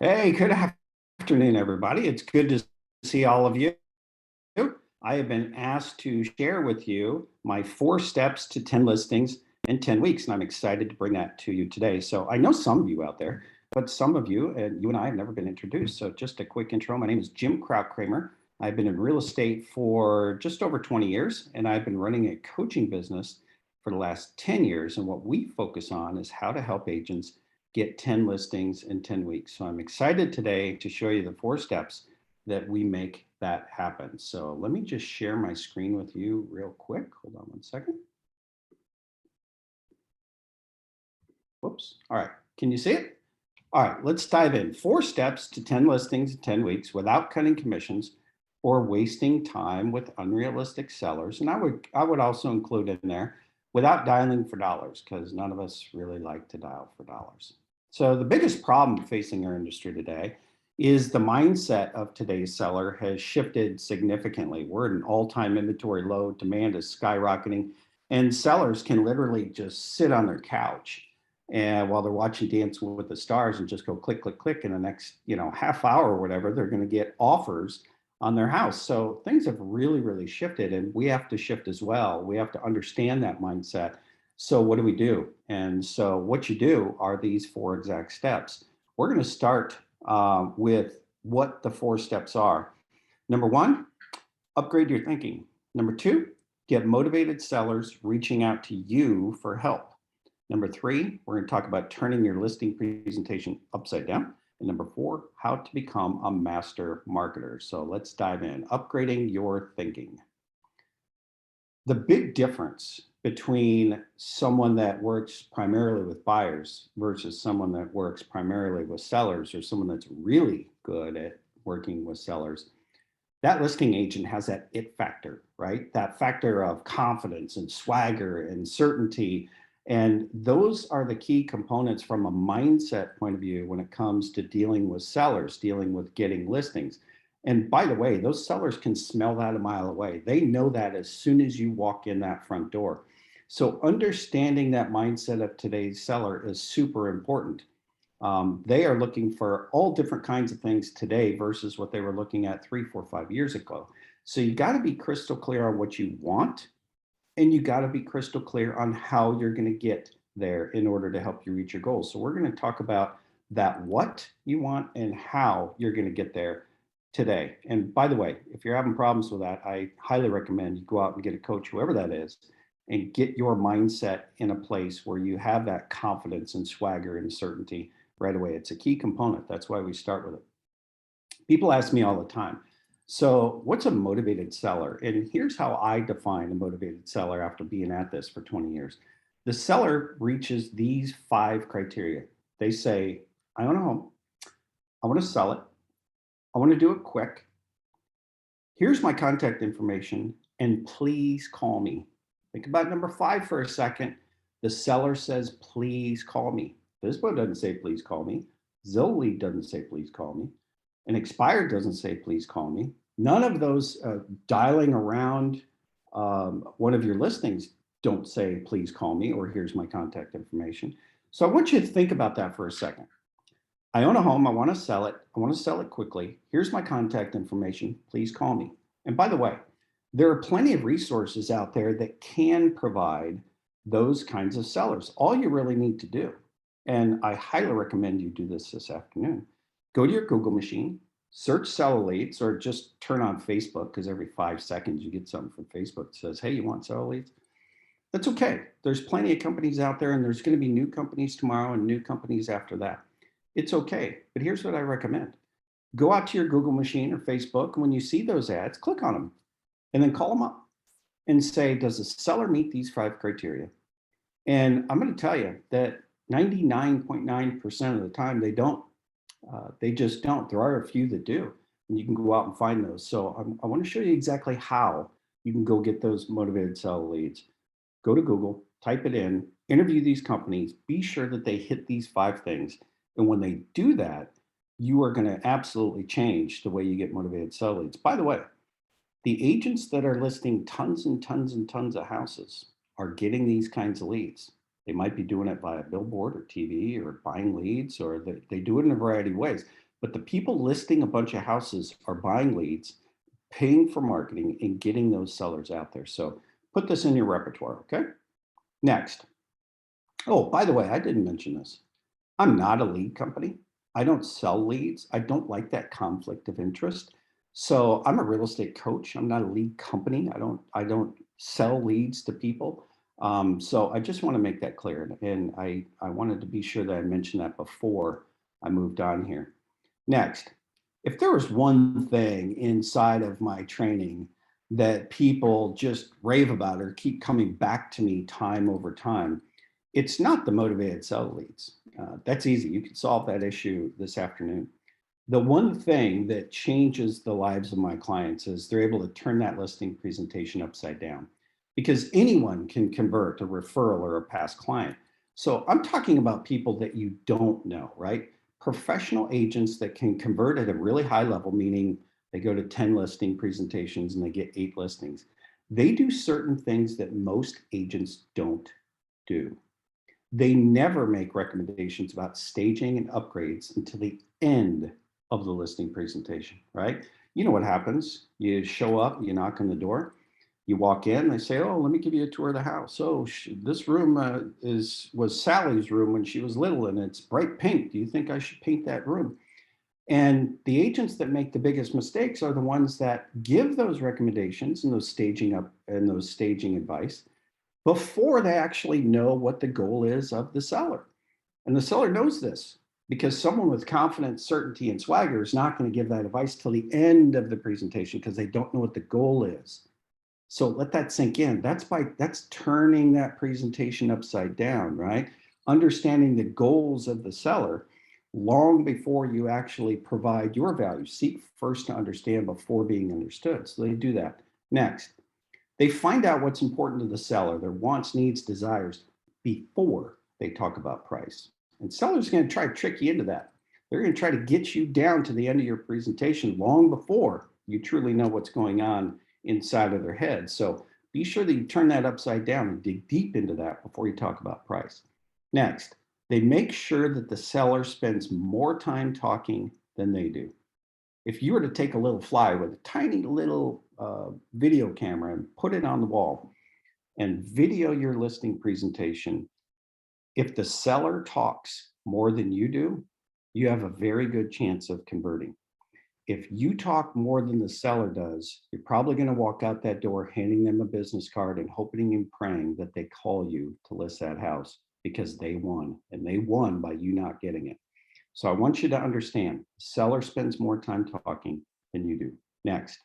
Hey, good afternoon, everybody. It's good to see all of you. I have been asked to share with you my 4 steps to 10 listings in 10 weeks, and I'm excited to bring that to you today. So I know some of you out there, but some of you, and you and I have never been introduced. So just a quick intro. My name is Jim Krautkremer. I've been in real estate for just over 20 years, and I've been running a coaching business for the last 10 years. And what we focus on is how to help agents get 10 listings in 10 weeks. So I'm excited today to show you the 4 steps that we make that happen. So let me just share my screen with you real quick. Hold on one second. Whoops. All right. Can you see it? All right, let's dive in. 4 steps to 10 listings in 10 weeks without cutting commissions or wasting time with unrealistic sellers. And I would also include in there without dialing for dollars, because none of us really like to dial for dollars. So the biggest problem facing our industry today is the mindset of today's seller has shifted significantly. We're at an all-time inventory low, demand is skyrocketing, and sellers can literally just sit on their couch and while they're watching Dance with the Stars and just go click, click, click in the next, half hour or whatever, they're going to get offers on their house. So things have really, really shifted, and we have to shift as well. We have to understand that mindset. So what do we do? And so what you do are these 4 exact steps. We're going to start with what the 4 steps are. Number one, upgrade your thinking. Number two, get motivated sellers reaching out to you for help. Number three, we're going to talk about turning your listing presentation upside down. And number four, how to become a master marketer. So let's dive in. Upgrading your thinking. The big difference between someone that works primarily with buyers versus someone that works primarily with sellers, or someone that's really good at working with sellers, that listing agent has that it factor, right? That factor of confidence and swagger and certainty. And those are the key components from a mindset point of view when it comes to dealing with sellers, dealing with getting listings. And by the way, those sellers can smell that a mile away. They know that as soon as you walk in that front door. So understanding that mindset of today's seller is super important. They are looking for all different kinds of things today versus what they were looking at 3, 4, 5 years ago. So you got to be crystal clear on what you want, and you got to be crystal clear on how you're going to get there in order to help you reach your goals. So we're going to talk about that what you want and how you're going to get there today. And by the way, if you're having problems with that, I highly recommend you go out and get a coach, whoever that is, and get your mindset in a place where you have that confidence and swagger and certainty right away. It's a key component. That's why we start with it. People ask me all the time, so what's a motivated seller? And here's how I define a motivated seller after being at this for 20 years. The seller reaches these 5 criteria. They say, I own a home. I want to sell it. I want to do it quick. Here's my contact information, and please call me. Think about number 5 for a second. The seller says, please call me. This one doesn't say, please call me. Zilli doesn't say, please call me. And expired doesn't say, please call me. None of those dialing around one of your listings don't say, please call me, or here's my contact information. So I want you to think about that for a second. I own a home. I want to sell it. I want to sell it quickly. Here's my contact information. Please call me. And by the way, there are plenty of resources out there that can provide those kinds of sellers. All you really need to do, and I highly recommend you do this afternoon, go to your Google machine, search seller leads, or just turn on Facebook, because every 5 seconds you get something from Facebook that says, hey, you want seller leads? That's okay. There's plenty of companies out there, and there's going to be new companies tomorrow and new companies after that. It's okay. But here's what I recommend. Go out to your Google machine or Facebook, and when you see those ads, click on them and then call them up and say, does the seller meet these 5 criteria? And I'm going to tell you that 99.9% of the time they don't. They just don't. There are a few that do, and you can go out and find those. So I want to show you exactly how you can go get those motivated seller leads. Go to Google, type it in, interview these companies, be sure that they hit these 5 things. And when they do that, you are going to absolutely change the way you get motivated seller leads. By the way, the agents that are listing tons and tons and tons of houses are getting these kinds of leads. They might be doing it via billboard or TV or buying leads, or they do it in a variety of ways. But the people listing a bunch of houses are buying leads, paying for marketing, and getting those sellers out there. So put this in your repertoire, okay? Next. Oh, by the way, I didn't mention this. I'm not a lead company. I don't sell leads. I don't like that conflict of interest. So I'm a real estate coach. I'm not a lead company. I don't sell leads to people. So I just want to make that clear. And I wanted to be sure that I mentioned that before I moved on here. Next, if there was one thing inside of my training that people just rave about or keep coming back to me time over time, it's not the motivated sell leads. That's easy. You can solve that issue this afternoon. The one thing that changes the lives of my clients is they're able to turn that listing presentation upside down because anyone can convert a referral or a past client. So I'm talking about people that you don't know, right? Professional agents that can convert at a really high level, meaning they go to 10 listing presentations and they get 8 listings. They do certain things that most agents don't do. They never make recommendations about staging and upgrades until the end of the listing presentation, right? You know what happens. You show up, you knock on the door, you walk in, they say, "Oh, let me give you a tour of the house. Oh, this room was Sally's room when she was little and it's bright pink. Do you think I should paint that room?" And the agents that make the biggest mistakes are the ones that give those recommendations and those staging up and those staging advice before they actually know what the goal is of the seller. And the seller knows this because someone with confidence, certainty, and swagger is not going to give that advice till the end of the presentation because they don't know what the goal is. So let that sink in. That's turning that presentation upside down, right? Understanding the goals of the seller long before you actually provide your value. Seek first to understand before being understood. So they do that. Next, they find out what's important to the seller, their wants, needs, desires, before they talk about price. And sellers are going to try to trick you into that. They're going to try to get you down to the end of your presentation long before you truly know what's going on inside of their head. So be sure that you turn that upside down and dig deep into that before you talk about price. Next, they make sure that the seller spends more time talking than they do. If you were to take a little fly with a tiny little video camera and put it on the wall and video your listing presentation, if the seller talks more than you do, you have a very good chance of converting. If you talk more than the seller does, you're probably going to walk out that door handing them a business card and hoping and praying that they call you to list that house because they won, and they won by you not getting it. So I want you to understand, seller spends more time talking than you do. Next,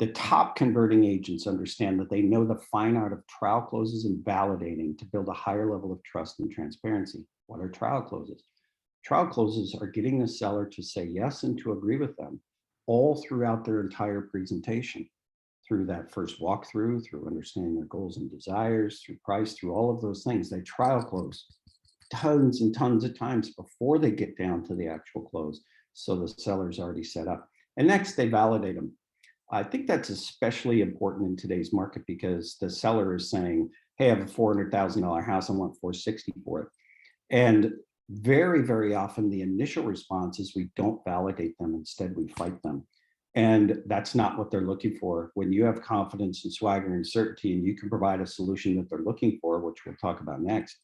the top converting agents understand that they know the fine art of trial closes and validating to build a higher level of trust and transparency. What are trial closes? Trial closes are getting the seller to say yes and to agree with them all throughout their entire presentation, through that first walkthrough, through understanding their goals and desires, through price, through all of those things. They trial close tons and tons of times before they get down to the actual close. So the seller's already set up. And next, they validate them. I think that's especially important in today's market because the seller is saying, "Hey, I have a $400,000 house. I want 460 for it." And very, very often the initial response is we don't validate them. Instead, we fight them. And that's not what they're looking for. When you have confidence and swagger and certainty and you can provide a solution that they're looking for, which we'll talk about next,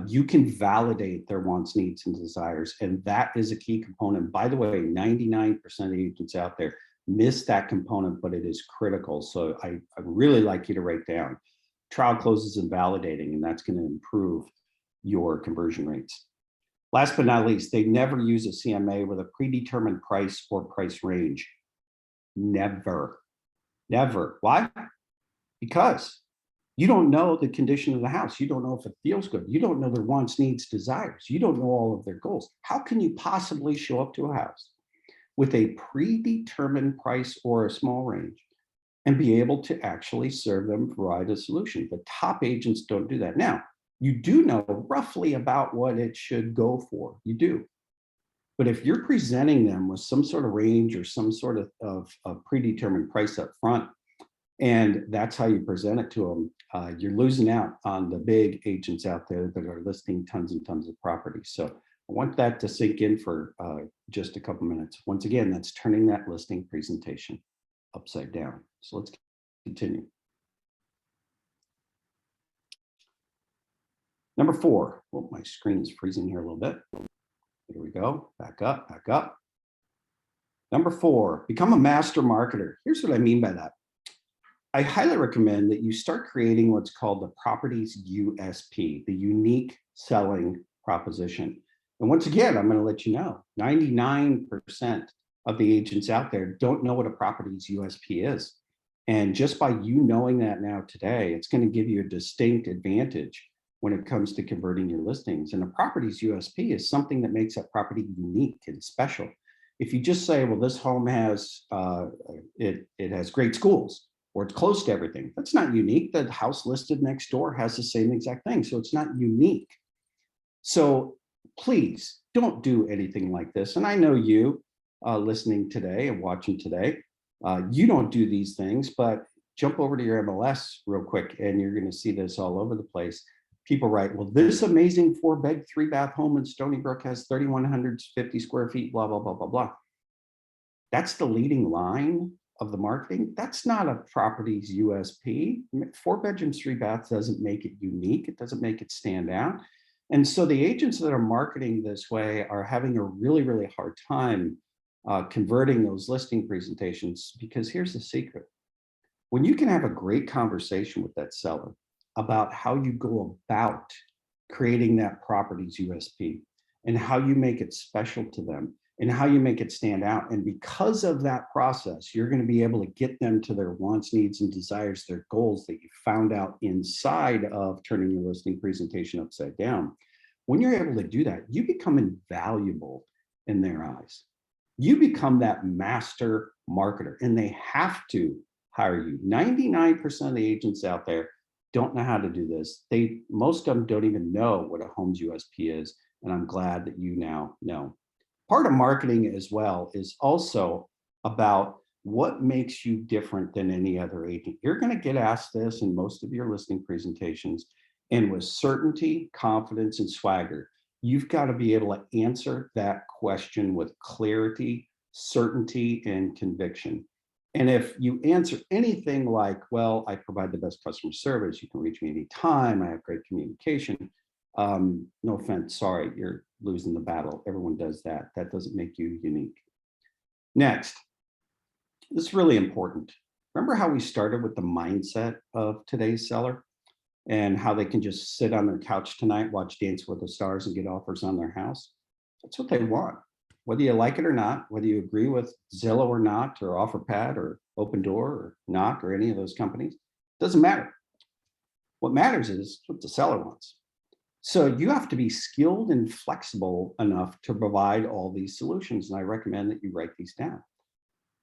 you can validate their wants, needs, and desires. And that is a key component. By the way, 99% of agents out there miss that component, but it is critical. So I really like you to write down trial closes and validating, and that's going to improve your conversion rates. Last but not least, they never use a CMA with a predetermined price or price range. Never, never. Why? Because you don't know the condition of the house. You don't know if it feels good. You don't know their wants, needs, desires. You don't know all of their goals. How can you possibly show up to a house with a predetermined price or a small range and be able to actually serve them, provide a solution? The top agents don't do that. Now, you do know roughly about what it should go for. You do. But if you're presenting them with some sort of range or some sort of predetermined price up front, and that's how you present it to them, you're losing out on the big agents out there that are listing tons and tons of properties. So I want that to sink in for just a couple minutes. Once again, that's turning that listing presentation upside down. So let's continue. Number 4. Well, my screen is freezing here a little bit. Here we go. Back up, back up. Number 4, become a master marketer. Here's what I mean by that. I highly recommend that you start creating what's called the property's USP, the unique selling proposition. And once again, I'm going to let you know, 99% of the agents out there don't know what a property's USP is. And just by you knowing that now today, it's going to give you a distinct advantage when it comes to converting your listings. And a property's USP is something that makes that property unique and special. If you just say, well, this home has, it has great schools, or it's close to everything, that's not unique. The house listed next door has the same exact thing. So it's not unique. So please don't do anything like this. And I know you listening today and watching today, you don't do these things, but jump over to your MLS real quick and you're going to see this all over the place. People write, well, this amazing 4-bed, 3-bath home in Stony Brook has 3,150 square feet, blah, blah, blah, blah, blah. That's the leading line of the marketing. That's not a property's USP. 4 bedrooms, 3 baths doesn't make it unique. It doesn't make it stand out. And so the agents that are marketing this way are having a really, really hard time converting those listing presentations, because here's the secret. When you can have a great conversation with that seller about how you go about creating that property's USP and how you make it special to them and how you make it stand out. And because of that process, you're going to be able to get them to their wants, needs, and desires, their goals that you found out inside of turning your listing presentation upside down. When you're able to do that, you become invaluable in their eyes. You become that master marketer, and they have to hire you. 99% of the agents out there don't know how to do this. Most of them don't even know what a home's USP is, and I'm glad that you now know. Part of marketing as well is also about what makes you different than any other agent. You're going to get asked this in most of your listing presentations, and with certainty, confidence, and swagger, you've got to be able to answer that question with clarity, certainty, and conviction. And if you answer anything like, well, I provide the best customer service, you can reach me anytime, I have great communication, no offense, sorry, you're losing the battle. Everyone does that. That doesn't make you unique. Next, this is really important. Remember how we started with the mindset of today's seller and how they can just sit on their couch tonight, watch Dance with the Stars, and get offers on their house? That's what they want. Whether you like it or not, whether you agree with Zillow or not, or OfferPad or Open Door or Knock or any of those companies, doesn't matter. What matters is what the seller wants. So you have to be skilled and flexible enough to provide all these solutions. And I recommend that you write these down.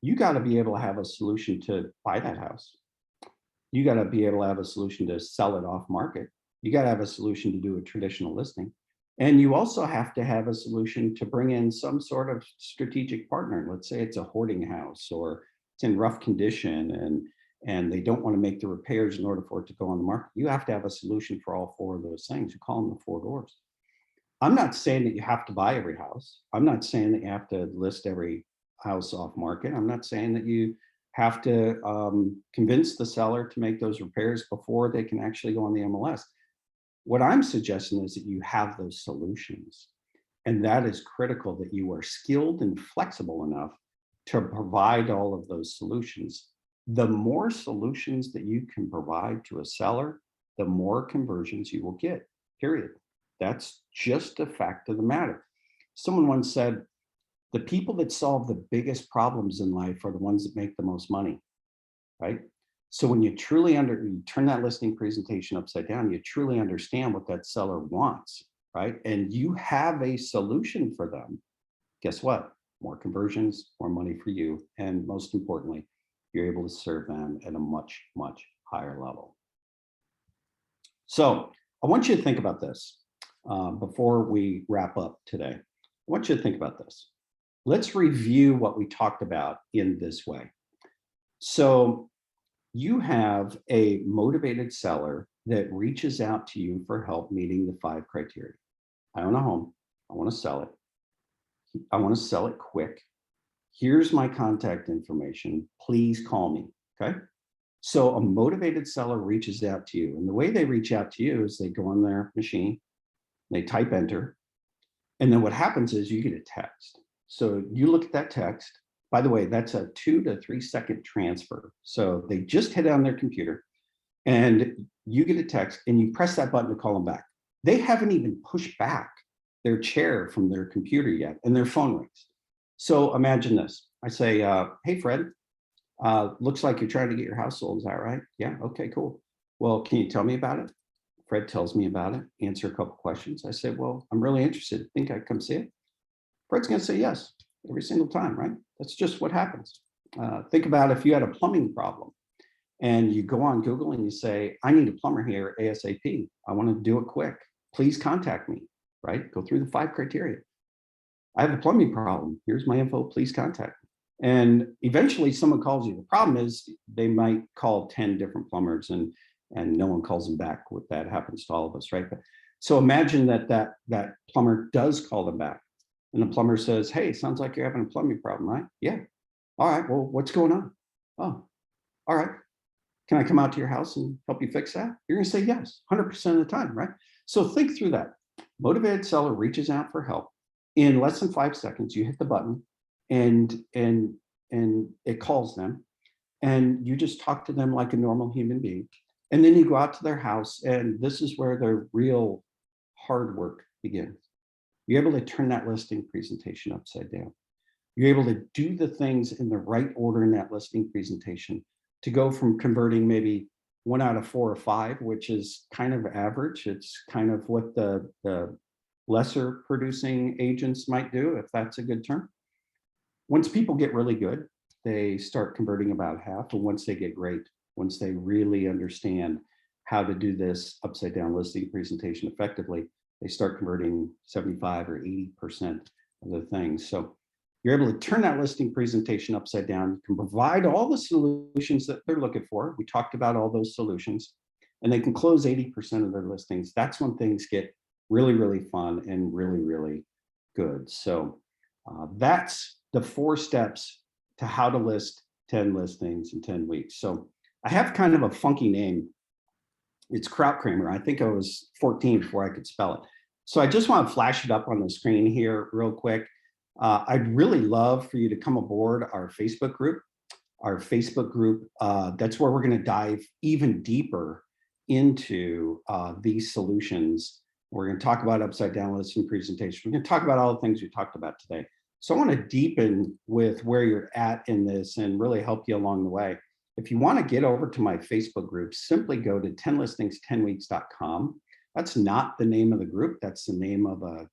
You got to be able to have a solution to buy that house. You got to be able to have a solution to sell it off market. You got to have a solution to do a traditional listing. And you also have to have a solution to bring in some sort of strategic partner. Let's say it's a hoarding house or it's in rough condition and they don't want to make the repairs in order for it to go on the market. You have to have a solution for all 4 of those things. You call them the 4 doors. I'm not saying that you have to buy every house. I'm not saying that you have to list every house off market. I'm not saying that you have to convince the seller to make those repairs before they can actually go on the MLS. What I'm suggesting is that you have those solutions. And that is critical, that you are skilled and flexible enough to provide all of those solutions. The more solutions that you can provide to a seller, the more conversions you will get, period. That's just a fact of the matter. Someone once said, the people that solve the biggest problems in life are the ones that make the most money, right? So when you truly you turn that listing presentation upside down, you truly understand what that seller wants, right? And you have a solution for them. Guess what? More conversions, more money for you. And most importantly, you're able to serve them at a much, much higher level. So I want you to think about this before we wrap up today. I want you to think about this. Let's review what we talked about in this way. So you have a motivated seller that reaches out to you for help meeting the 5 criteria. I own a home. I want to sell it. I want to sell it quick. Here's my contact information. Please call me. Okay. So a motivated seller reaches out to you. And the way they reach out to you is they go on their machine, they type enter, and then what happens is you get a text. So you look at that text. By the way, that's a 2 to 3 second transfer. So they just hit it on their computer and you get a text and you press that button to call them back. They haven't even pushed back their chair from their computer yet and their phone rings. So imagine this. I say, hey, Fred, looks like you're trying to get your house sold. Is that right? Yeah. Okay, cool. Well, can you tell me about it? Fred tells me about it, answer a couple questions. I say, well, I'm really interested. Think I come see it? Fred's going to say yes every single time, right? That's just what happens. Think about if you had a plumbing problem and you go on Google and you say, I need a plumber here ASAP. I want to do it quick. Please contact me, right? Go through the 5 criteria. I have a plumbing problem. Here's my info. Please contact me. And eventually someone calls you. The problem is they might call 10 different plumbers and no one calls them back. That happens to all of us, right? But, so imagine that plumber does call them back. And the plumber says, hey, sounds like you're having a plumbing problem, right? Yeah. All right. Well, what's going on? Oh, all right. Can I come out to your house and help you fix that? You're going to say yes, 100% of the time, right? So think through that. Motivated seller reaches out for help. In less than 5 seconds, you hit the button and it calls them. And you just talk to them like a normal human being. And then you go out to their house, and this is where the real hard work begins. You're able to turn that listing presentation upside down. You're able to do the things in the right order in that listing presentation to go from converting maybe 1 out of 4 or 5, which is kind of average. It's kind of what the lesser producing agents might do, if that's a good term. Once people get really good, they start converting about half. And once they get great, once they really understand how to do this upside down listing presentation effectively, they start converting 75 or 80% of the things. So you're able to turn that listing presentation upside down. You can provide all the solutions that they're looking for. We talked about all those solutions, and they can close 80% of their listings. That's when things get really, really fun and really, really good. So that's the 4 steps to how to list 10 listings in 10 weeks. So I have kind of a funky name. It's Krautkremer. I think I was 14 before I could spell it. So I just want to flash it up on the screen here real quick. I'd really love for you to come aboard our Facebook group. Our Facebook group, that's where we're going to dive even deeper into these solutions. We're going to talk about upside down listing presentation. We're going to talk about all the things we talked about today. So I want to deepen with where you're at in this and really help you along the way. If you want to get over to my Facebook group, simply go to 10listings10weeks.com. That's not the name of the group. That's the name of a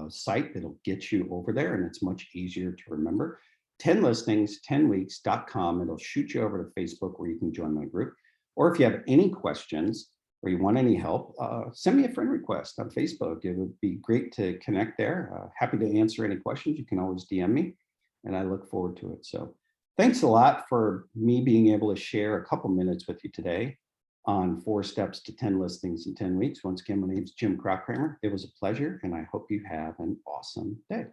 site that'll get you over there, and it's much easier to remember. 10listings10weeks.com. It'll shoot you over to Facebook where you can join my group. Or if you have any questions or you want any help, send me a friend request on Facebook. It would be great to connect there. Happy to answer any questions. You can always DM me, and I look forward to it. So thanks a lot for me being able to share a couple minutes with you today on 4 steps to 10 listings in 10 weeks. Once again, my name is Jim Krautkremer. It was a pleasure, and I hope you have an awesome day.